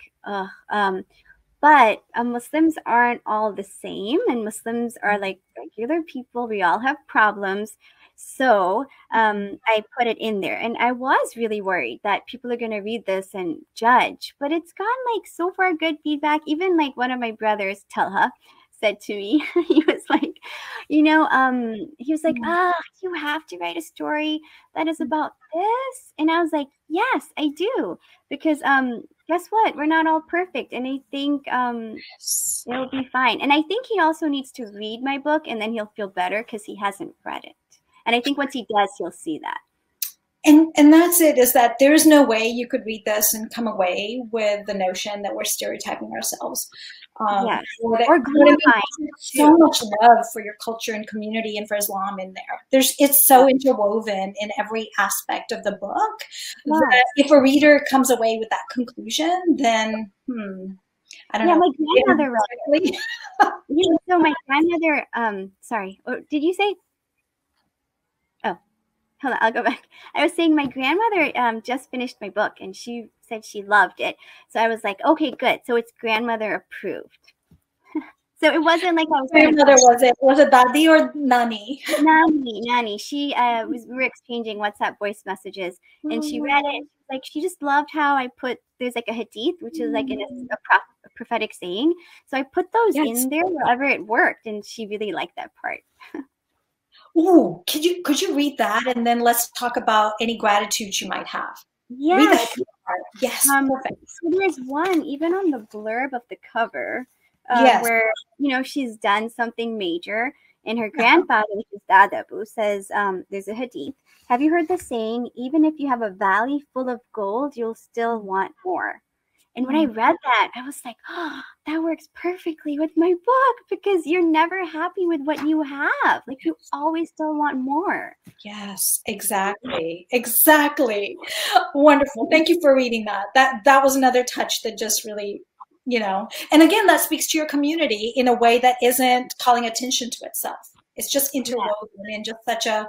but Muslims aren't all the same, and Muslims are like regular people. We all have problems. So I put it in there, and I was really worried that people are going to read this and judge, but it's gotten like so far good feedback. Even like one of my brothers, Talha, said to me, he was like, you know, he was like, you have to write a story that is about this. And I was like, yes, I do. Because guess what? We're not all perfect. And I think it'll be fine. And I think he also needs to read my book, and then he'll feel better because he hasn't read it. And I think once he does, he'll see that. And that's it, is that there's no way you could read this and come away with the notion that we're stereotyping ourselves. Yes. Or glorifying. So much love for your culture and community and for Islam in there. It's so interwoven in every aspect of the book that if a reader comes away with that conclusion, then I don't know. My grandmother wrote it. So my grandmother, sorry, did you say? Hold on, I'll go back. I was saying my grandmother just finished my book, and she said she loved it. So I was like, okay, good. So it's grandmother approved. So it wasn't like I was. Grandmother was it Dadi or Nani? Nani. She we were exchanging WhatsApp voice messages, and she read it. Like she just loved how I put there's like a hadith, which is like a prophetic saying. So I put those in there wherever it worked, and she really liked that part. Ooh, could you read that, and then let's talk about any gratitude you might have. Yes. Read that part. Yes. Perfect. So there's one even on the blurb of the cover where she's done something major, and her grandfather, which is Dadabu, says there's a hadith. Have you heard the saying, even if you have a valley full of gold, you'll still want more? And when I read that, I was like, that works perfectly with my book, because you're never happy with what you have. Like, you always still want more. Yes, exactly. Exactly. Wonderful. Thank you for reading that. That was another touch that just really you know. And again, that speaks to your community in a way that isn't calling attention to itself. It's just interwoven in just such a,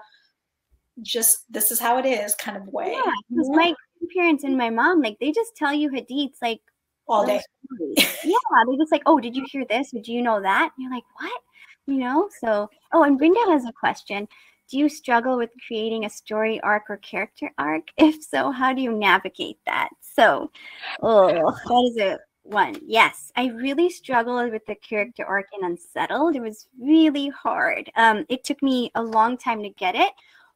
just this is how it is kind of way. Yeah, because my grandparents and my mom, like, they just tell you hadiths like all day. Yeah, they're just like, oh, did you hear this? Or do you know that? And you're like, what? You know? So, oh, and Brenda has a question. Do you struggle with creating a story arc or character arc? If so, how do you navigate that? So, that is a one. Yes, I really struggled with the character arc in Unsettled. It was really hard. It took me a long time to get it.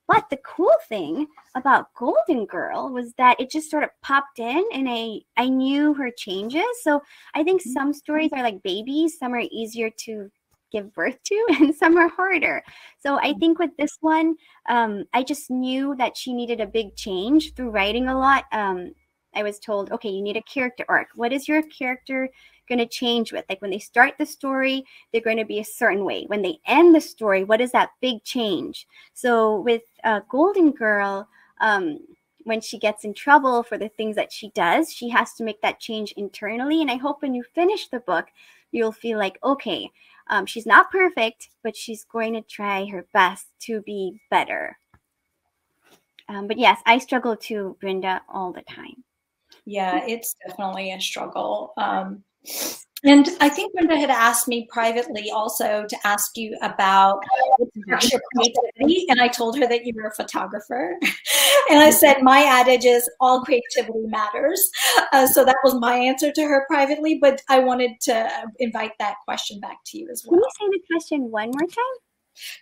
But the cool thing about Golden Girl was that it just sort of popped in, and I knew her changes. So I think some stories are like babies. Some are easier to give birth to, and some are harder. So I think with this one, I just knew that she needed a big change through writing a lot. I was told, okay, you need a character arc. What is your character going to change with? Like when they start the story, they're going to be a certain way. When they end the story, what is that big change? So with Golden Girl, when she gets in trouble for the things that she does, she has to make that change internally. And I hope when you finish the book, you'll feel like, okay, she's not perfect, but she's going to try her best to be better. But yes, I struggle too, Brenda, all the time. Yeah, it's definitely a struggle. And I think Brenda had asked me privately also to ask you about your creativity, and I told her that you were a photographer. And I said, my adage is all creativity matters. So that was my answer to her privately, but I wanted to invite that question back to you as well. Can you say the question one more time?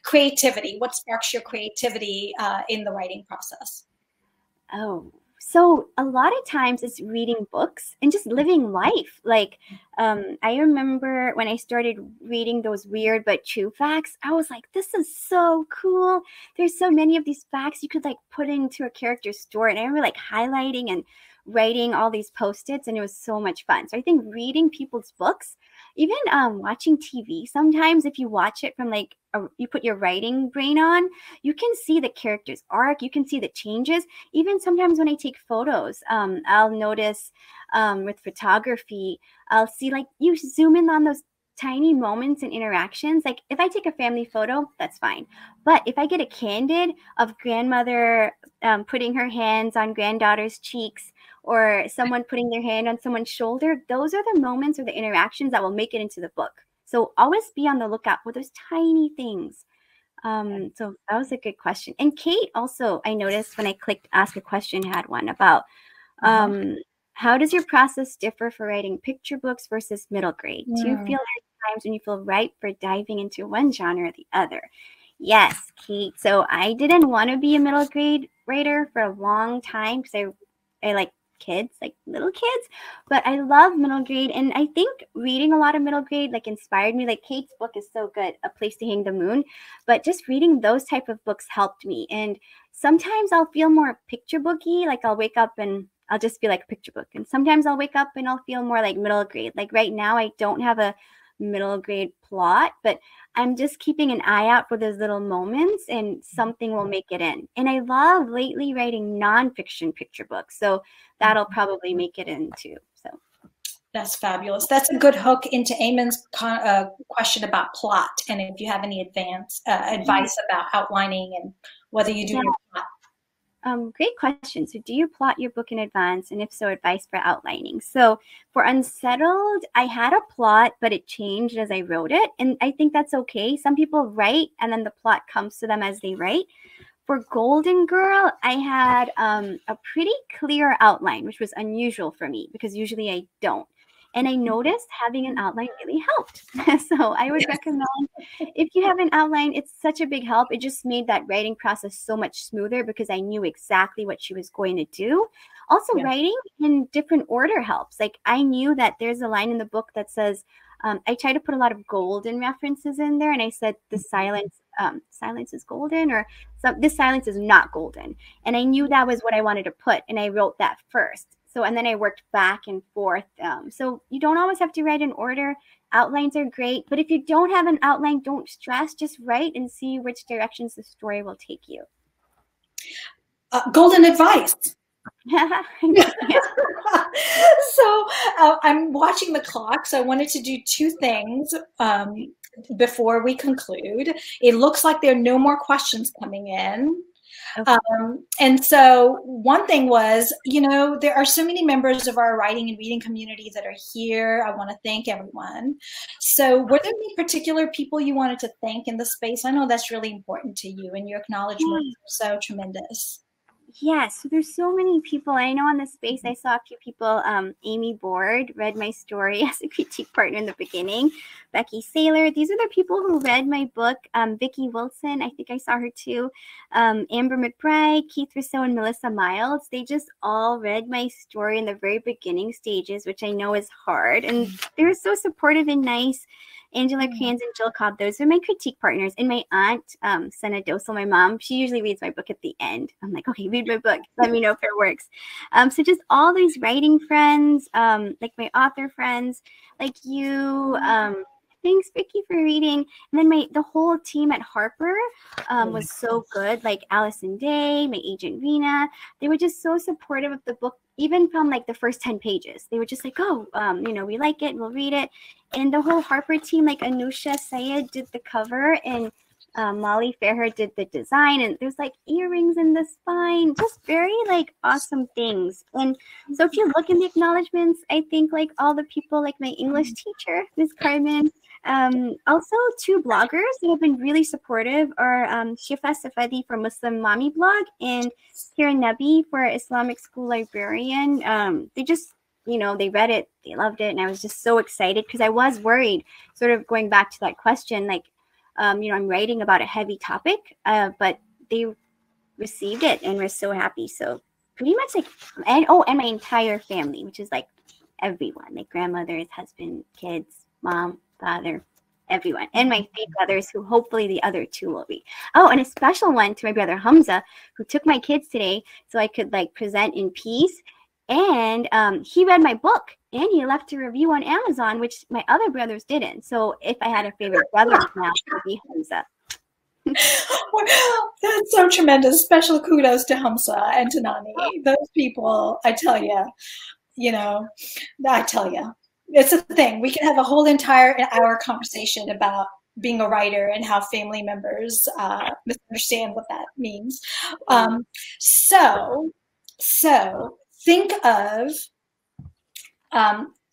Creativity. What sparks your creativity in the writing process? Oh, so a lot of times it's reading books and just living life. Like, I remember when I started reading those weird but true facts, I was like, this is so cool. There's so many of these facts you could like put into a character's story. And I remember like highlighting and writing all these post-its, and it was so much fun. So I think reading people's books, even watching TV, sometimes if you watch it from like you put your writing brain on, you can see the character's arc, you can see the changes. Even sometimes when I take photos, I'll notice with photography, I'll see like you zoom in on those tiny moments and interactions. Like if I take a family photo, that's fine. But if I get a candid of grandmother putting her hands on granddaughter's cheeks, or someone putting their hand on someone's shoulder, those are the moments or the interactions that will make it into the book. So always be on the lookout for those tiny things. So that was a good question. And Kate also, I noticed when I clicked ask a question, had one about how does your process differ for writing picture books versus middle grade? Do you feel there's times when you feel ripe for diving into one genre or the other? Yes, Kate. So I didn't want to be a middle grade writer for a long time because I like kids, like little kids, but I love middle grade. And I think reading a lot of middle grade like inspired me. Like Kate's book is so good, A Place to Hang the Moon, but just reading those type of books helped me. And sometimes I'll feel more picture booky, like I'll wake up and I'll just feel like a picture book. And sometimes I'll wake up and I'll feel more like middle grade. Like right now I don't have a middle grade plot, but I'm just keeping an eye out for those little moments and something will make it in. And I love lately writing nonfiction picture books. So that'll probably make it in too. So that's fabulous. That's a good hook into Eamon's question about plot. And if you have any advice about outlining and whether you do your plot. Great question. So do you plot your book in advance? And if so, advice for outlining. So for Unsettled, I had a plot, but it changed as I wrote it. And I think that's okay. Some people write and then the plot comes to them as they write. For Golden Girl, I had a pretty clear outline, which was unusual for me because usually I don't. And I noticed having an outline really helped. So I would recommend if you have an outline, it's such a big help. It just made that writing process so much smoother because I knew exactly what she was going to do. Also, writing in different order helps. Like I knew that there's a line in the book that says, I try to put a lot of golden references in there. And I said, the silence is golden, or this silence is not golden. And I knew that was what I wanted to put. And I wrote that first. So, and then I worked back and forth. So you don't always have to write in order. Outlines are great, but if you don't have an outline, don't stress, just write and see which directions the story will take you. Golden advice. Yeah. So I'm watching the clock, so I wanted to do two things before we conclude. It looks like there are no more questions coming in. Okay. And so one thing was, you know, there are so many members of our writing and reading community that are here. I want to thank everyone. So were there any particular people you wanted to thank in the space? I know that's really important to you, and your acknowledgments are so tremendous. Yes, so there's so many people. I know on the space I saw a few people. Amy Board read my story as a critique partner in the beginning. Becky Saylor. These are the people who read my book. Vicki Wilson, I think I saw her too. Amber McBride, Keith Rousseau, and Melissa Miles. They just all read my story in the very beginning stages, which I know is hard. And they were so supportive and nice. Angela Kranz and Jill Cobb, those are my critique partners. And my aunt, Senna Dosel, my mom, she usually reads my book at the end. I'm like, okay, read my book. Let me know if it works. So just all these writing friends, like my author friends, like you. Thanks, Vicki, for reading. And then the whole team at Harper was so good. Like Allison Day, my agent Rena, they were just so supportive of the book, even from like the first 10 pages. They were just like, oh, you know, we like it, we'll read it. And the whole Harper team, like Anusha Syed did the cover, and Molly Fairhair did the design, and there's like earrings in the spine, just very like awesome things. And so if you look in the acknowledgments, I think like all the people, like my English teacher, Ms. Carmen, also two bloggers that have been really supportive are Shifa Safadi for Muslim Mommy Blog and Kira Nabi for Islamic School Librarian. They just, you know, they read it, they loved it, and I was just so excited because I was worried, sort of going back to that question, like, you know, I'm writing about a heavy topic, but they received it and were so happy. So pretty much like, and my entire family, which is like everyone, like grandmothers, husband, kids, mom, father, everyone, and my three brothers, who hopefully the other two will be. Oh, and a special one to my brother Hamza, who took my kids today so I could like present in peace. And he read my book and he left a review on Amazon, which my other brothers didn't. So if I had a favorite brother now, it would be Hamza. That's so tremendous. Special kudos to Hamza and to Nani. Those people, I tell you, you know, I tell you, it's a thing. We can have a whole entire hour conversation about being a writer and how family members misunderstand what that means. So think of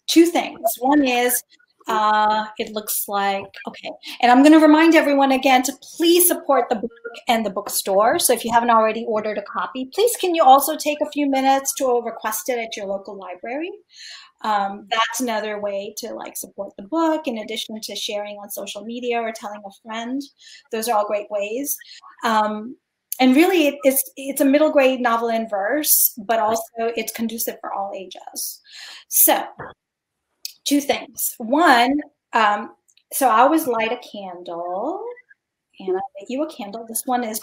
two things. One is, it looks like, okay. And I'm going to remind everyone again to please support the book and the bookstore. So if you haven't already ordered a copy, please can you also take a few minutes to request it at your local library? That's another way to like support the book, in addition to sharing on social media or telling a friend. Those are all great ways. And really, it's a middle grade novel in verse, but also it's conducive for all ages. So, two things. One, so I always light a candle, and I lit you a candle. This one is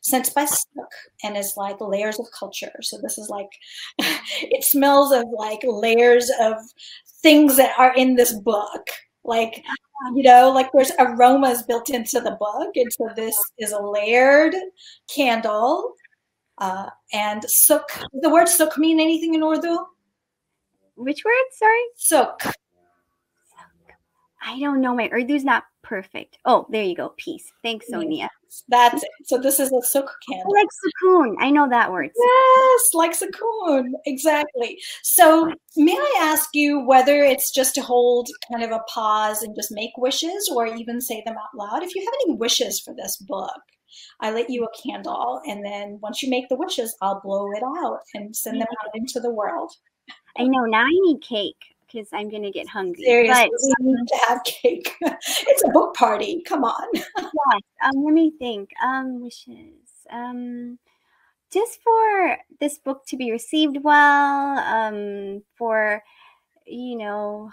Scents by Silk, and it's like layers of culture. So this is like, it smells of like layers of things that are in this book. Like, you know, like there's aromas built into the book. And so this is a layered candle. And sook, does the word sook mean anything in Urdu? Which word? Sorry? Sook. I don't know. My Urdu's not perfect. Oh, there you go. Peace. Thanks, Sonia. That's it. So this is a sook candle. I like sukoon. I know that word. Yes, like sukoon. Exactly. So may I ask you whether it's just to hold kind of a pause and just make wishes, or even say them out loud? If you have any wishes for this book, I lit you a candle, and then once you make the wishes, I'll blow it out and send them out into the world. I know. Now I need cake because I'm going to get hungry. Seriously, we need to have cake. It's a book party. Come on. Yes. Let me think. Wishes. Just for this book to be received well, for, you know,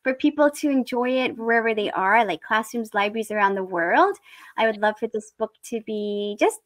for people to enjoy it wherever they are, like classrooms, libraries around the world. I would love for this book to be just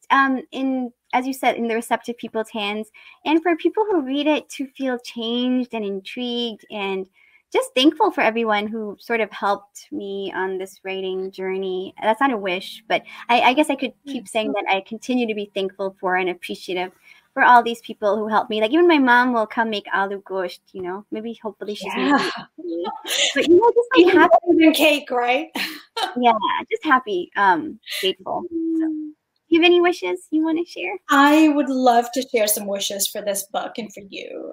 in, as you said, in the receptive people's hands, and for people who read it to feel changed and intrigued and just thankful for everyone who sort of helped me on this writing journey. That's not a wish, but I guess I could keep saying that I continue to be thankful for and appreciative for all these people who helped me. Like even my mom will come make aloo gosht, you know. Maybe hopefully she's making it for me. But you know, just like happy than cake, right? yeah, just happy, grateful. So, do you have any wishes you want to share? I would love to share some wishes for this book and for you.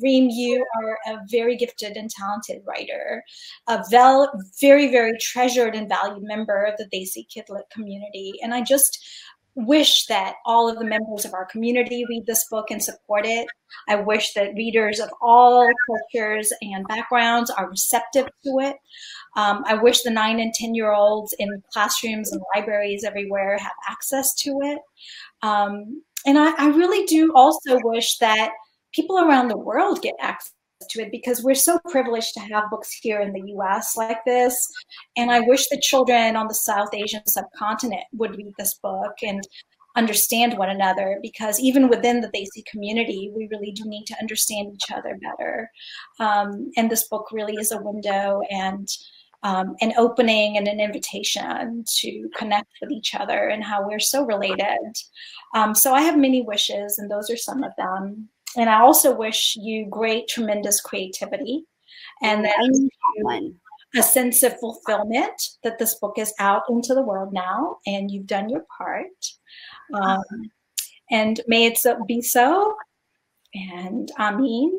Reem, you are a very gifted and talented writer, a very, very treasured and valued member of the Desi Kidlit community. And I just wish that all of the members of our community read this book and support it. I wish that readers of all cultures and backgrounds are receptive to it. I wish the 9 and 10-year-olds in classrooms and libraries everywhere have access to it. And I really do also wish that people around the world get access to it, because we're so privileged to have books here in the US like this. And I wish the children on the South Asian subcontinent would read this book and understand one another, because even within the Desi community, we really do need to understand each other better. And this book really is a window and an opening and an invitation to connect with each other and how we're so related. So I have many wishes, and those are some of them. And I also wish you great, tremendous creativity, and then a sense of fulfillment that this book is out into the world now, and you've done your part. And may it be so. And Ameen.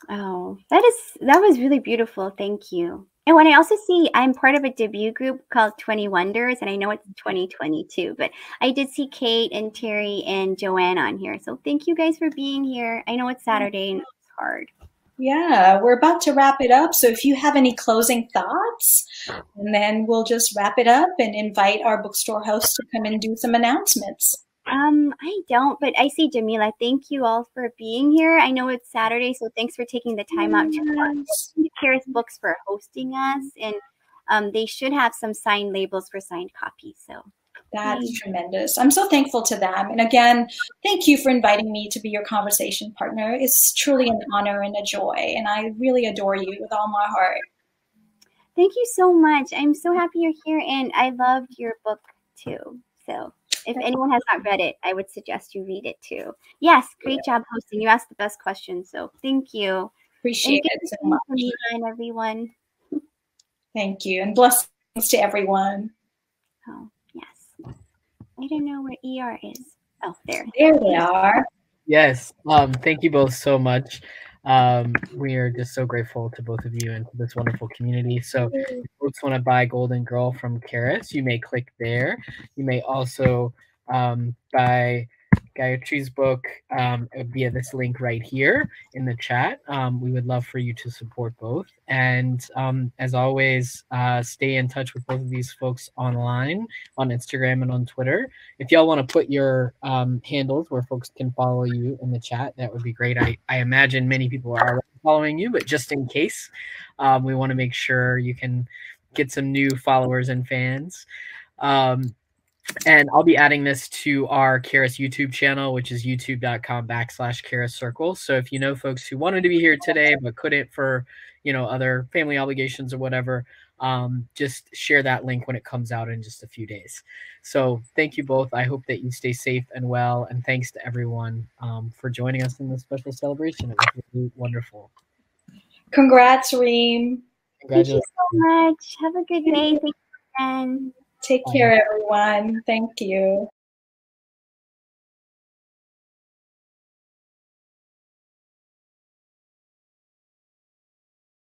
Oh, that was really beautiful. Thank you. And when I also see, I'm part of a debut group called 20 Wonders, and I know it's 2022, but I did see Kate and Terry and Joanne on here. So thank you guys for being here. I know it's Saturday and it's hard. Yeah, we're about to wrap it up. So if you have any closing thoughts, and then we'll just wrap it up and invite our bookstore host to come and do some announcements. I don't, but I see Jamila. Thank you all for being here. I know it's Saturday, so thanks for taking the time out to Charis Books for hosting us, and they should have some signed labels for signed copies. So that's tremendous. I'm so thankful to them. And again, thank you for inviting me to be your conversation partner. It's truly an honor and a joy, and I really adore you with all my heart. Thank you so much. I'm so happy you're here, and I loved your book too. So if anyone has not read it, I would suggest you read it too. Yes, great job hosting. You asked the best questions, so thank you. Appreciate it so much. And everyone. Thank you, and blessings to everyone. Oh, yes. I don't know where ER is. Oh, there. There they are. Yes. Thank you both so much. We are just so grateful to both of you and to this wonderful community. So if you folks want to buy Golden Girl from Charis, you may click there. You may also buy Gayatri's book via this link right here in the chat. We would love for you to support both. And as always, stay in touch with both of these folks online on Instagram and on Twitter. If y'all want to put your handles where folks can follow you in the chat, that would be great. I imagine many people are already following you, but just in case, we want to make sure you can get some new followers and fans. And I'll be adding this to our Charis YouTube channel, which is youtube.com/Charis Circle. So if you know folks who wanted to be here today but couldn't for, other family obligations or whatever, just share that link when it comes out in just a few days. So thank you both. I hope that you stay safe and well. And thanks to everyone for joining us in this special celebration. It was really wonderful. Congrats, Reem. Congratulations. Thank you so much. Have a good day. Thank you, friends. Take care, everyone. Thank you.